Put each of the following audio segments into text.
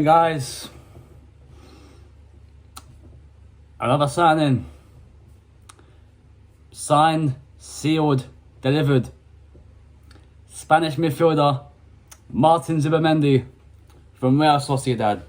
guys. Another signing. Signed, sealed, delivered. Spanish midfielder Martin Zubimendi from Real Sociedad.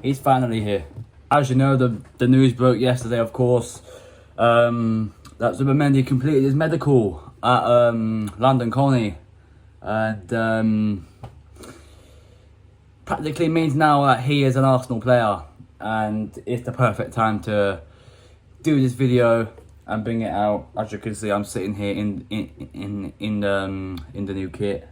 He's finally here. As you know, the news broke yesterday, of course, that Zubimendi completed his medical at London Colney, and practically means now that he is an Arsenal player, and it's the perfect time to do this video and bring it out. As you can see, I'm sitting here in the new kit.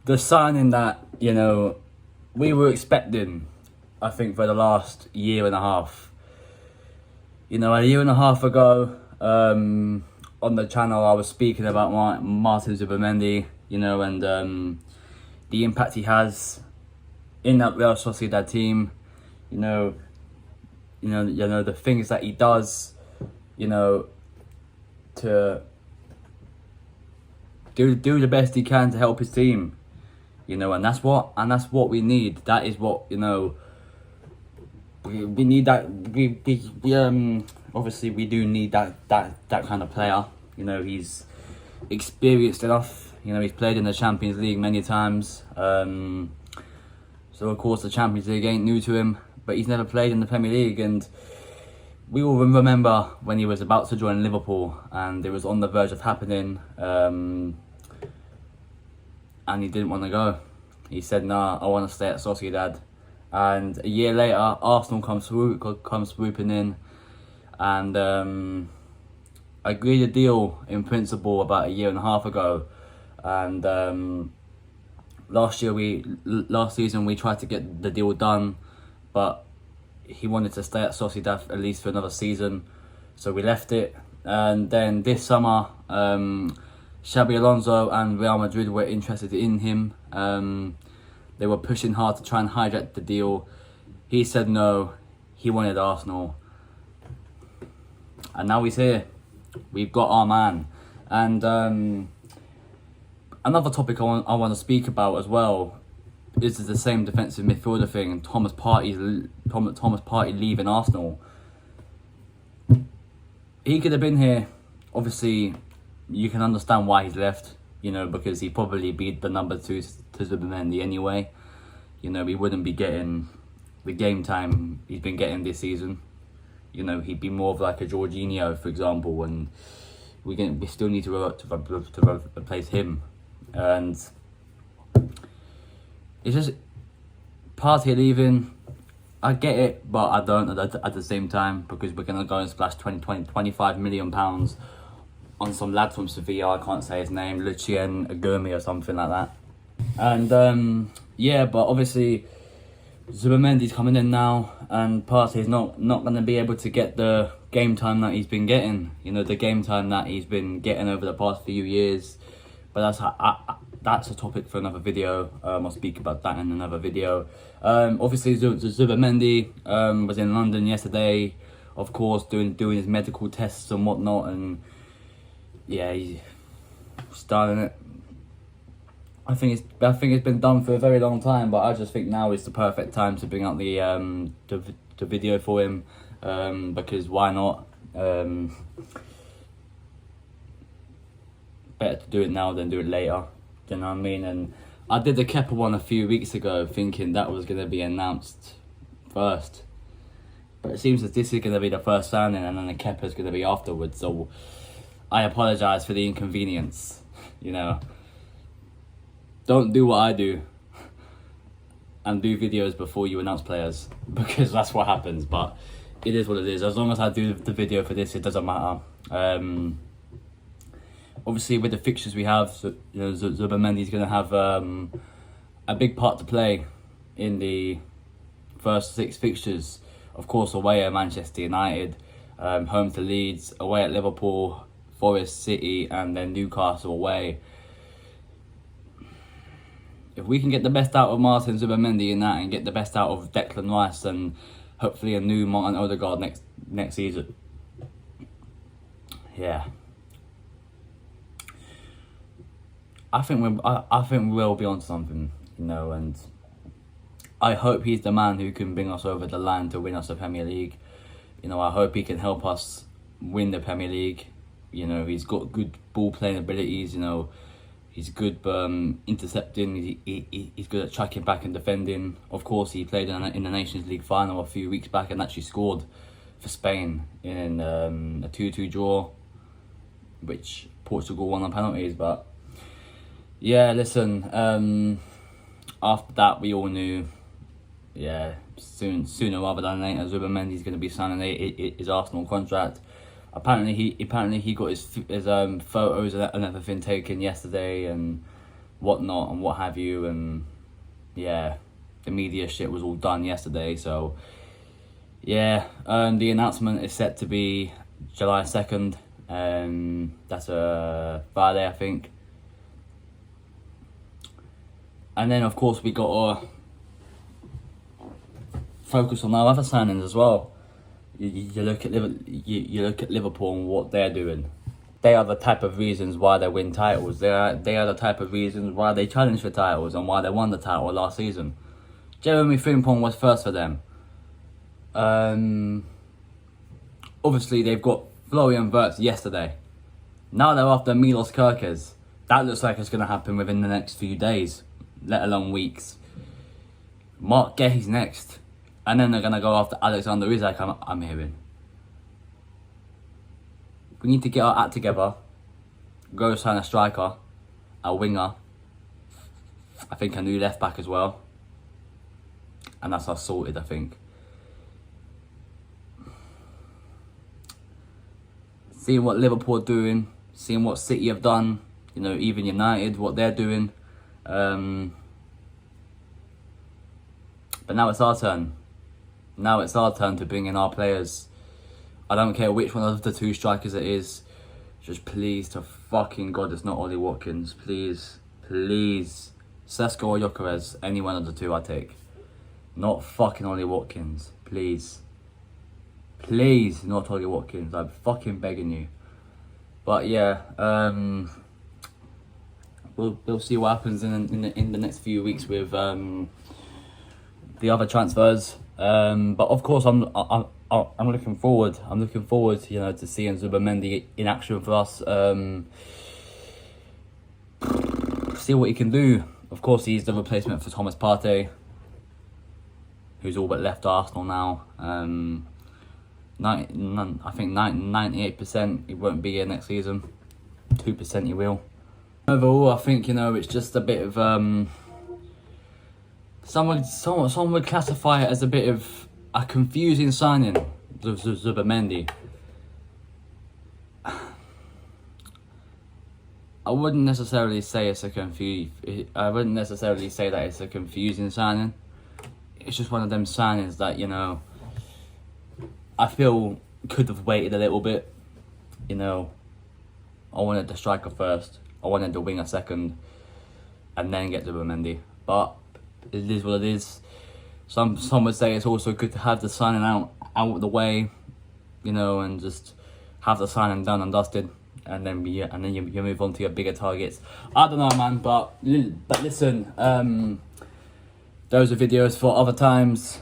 The signing that, you know, we were expecting, I think, for the last year and a half. You know, a year and a half ago, on the channel, I was speaking about Martin Zubimendi, you know, and the impact he has in that Real Sociedad team. You know, the things that he does, you know, to do the best he can to help his team. You know, and that's what we need. That is what, you know, we need. That we obviously we do need that kind of player. You know, he's experienced enough. You know, he's played in the Champions League many times. So of course the Champions League ain't new to him, but he's never played in the Premier League. And we all remember when he was about to join Liverpool and it was on the verge of happening. And he didn't want to go. He said, "Nah, I want to stay at Sociedad." And a year later, Arsenal comes swooping in, and agreed a deal in principle about a year and a half ago. And last season we tried to get the deal done, but he wanted to stay at Sociedad at least for another season, so we left it. And then this summer, Xabi Alonso and Real Madrid were interested in him. They were pushing hard to try and hijack the deal. He said no, he wanted Arsenal. And now he's here. We've got our man. And another topic I want to speak about as well is the same defensive midfielder thing, Thomas Partey leaving Arsenal. He could have been here, obviously. You can understand why he's left, you know, because he probably beat the number 2 to Zubimendi anyway. You know, he wouldn't be getting the game time he's been getting this season. You know, he'd be more of like a Jorginho, for example, and we still need to replace him. And it's just Partey leaving. I get it, but I don't at the same time, because we're going to go and splash 25 million pounds on some lad from Sevilla. I can't say his name, Lucien Agurmi or something like that. And yeah, but obviously Zubimendi's coming in now, and Partey's not going to be able to get the game time that he's been getting. You know, the game time that he's been getting over the past few years. But that's a topic for another video. I'll speak about that in another video. Obviously Zubimendi was in London yesterday, of course, doing his medical tests and whatnot, and yeah, he's starting it. I think it's been done for a very long time, but I just think now is the perfect time to bring out the video for him, because why not? Better to do it now than do it later. Do you know what I mean? And I did the Kepa one a few weeks ago, thinking that was going to be announced first, but it seems that this is going to be the first signing, and then the Kepa is going to be afterwards. So I apologise for the inconvenience, you know. Don't do what I do and do videos before you announce players, because that's what happens. But it is what it is. As long as I do the video for this, it doesn't matter. Obviously, with the fixtures we have, you know, Zubimendi's going to have a big part to play in the first 6 fixtures. Of course, away at Manchester United, home to Leeds, away at Liverpool, Forest, City, and then Newcastle away. If we can get the best out of Martin Zubimendi in that, and get the best out of Declan Rice, and hopefully a new Martin Odegaard next season, yeah, I think we'll be on something, you know, and I hope he's the man who can bring us over the line to win us the Premier League. You know, I hope he can help us win the Premier League. You know, he's got good ball playing abilities. You know, he's good intercepting. He's good at tracking back and defending. Of course, he played in the Nations League final a few weeks back and actually scored for Spain in a 2-2 draw, which Portugal won on penalties. But yeah, listen. After that, we all knew. Yeah, sooner rather than later, Zubimendi going to be signing his Arsenal contract. Apparently he got his photos and everything taken yesterday and whatnot and what have you, and yeah, the media shit was all done yesterday. So yeah, the announcement is set to be July 2nd. That's a Friday, I think. And then of course we got to focus on our other signings as well. You look at Liverpool and what they're doing. They are the type of reasons why they win titles. They are the type of reasons why they challenge for titles and why they won the title last season. Jeremy Frimpong was first for them. Obviously they've got Florian Wirtz yesterday. Now they're after Milos Kerkez. That looks like it's going to happen within the next few days, let alone weeks. Mark Guehi's next. And then they're going to go after Alexander Isak, I'm hearing. We need to get our act together. Go sign a striker, a winger. I think a new left back as well. And that's us sorted, I think. Seeing what Liverpool are doing, seeing what City have done, you know, even United, what they're doing. But now it's our turn. Now it's our turn to bring in our players. I don't care which one of the two strikers it is. Just please, to fucking God, it's not Ollie Watkins. Please, please. Sesko or Gyökeres, any one of the two I take. Not fucking Ollie Watkins. Please. Please, not Ollie Watkins. I'm fucking begging you. But yeah, we'll see what happens in the next few weeks with the other transfers. But of course, I'm looking forward. I'm looking forward, you know, to seeing Zubimendi in action for us. See what he can do. Of course, he's the replacement for Thomas Partey, who's all but left Arsenal now. I think 98% he won't be here next season. 2% he will. Overall, I think, you know, it's just a bit of someone would classify it as a bit of a confusing signing, Zubimendi. I wouldn't necessarily say that it's a confusing signing. It's just one of them signings that, you know, I feel could have waited a little bit. You know, I wanted the striker first. I wanted the winger second, and then get Zubimendi. But it is what it is. Some would say it's also good to have the signing out of the way, you know, and just have the signing done and dusted, and then you move on to your bigger targets. I don't know, man, but listen, those are videos for other times.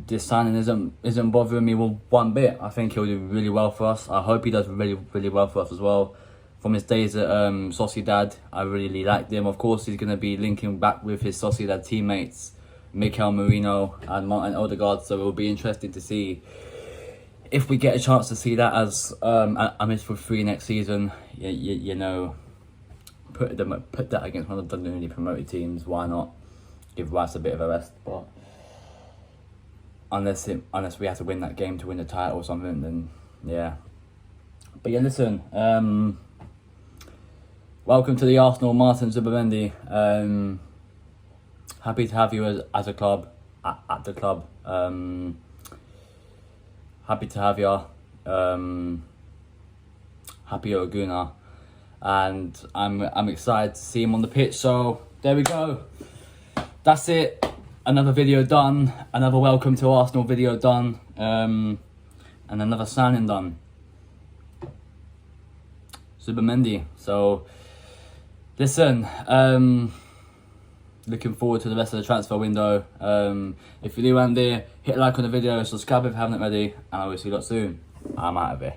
This signing isn't bothering me one bit. I think he'll do really well for us. I hope he does really, really well for us as well. From his days at Sociedad, I really liked him. Of course, he's going to be linking back with his Sociedad teammates, Mikel Merino and Martin Odegaard. So it will be interesting to see if we get a chance to see that as a midfield three next season. You know, put that against one of the newly promoted teams. Why not? Give Rice a bit of a rest, but unless we have to win that game to win the title or something, then yeah. But yeah, listen. Welcome to the Arsenal, Martin Zubimendi. Happy to have you as a club at the club. Happy to have you. Happy you're a Gooner, and I'm excited to see him on the pitch. So there we go. That's it. Another video done. Another welcome to Arsenal video done. And another signing done. Zubimendi. So, listen, looking forward to the rest of the transfer window. If you're new around there, hit a like on the video, subscribe if you haven't already, and I will see you lot soon. I'm out of here.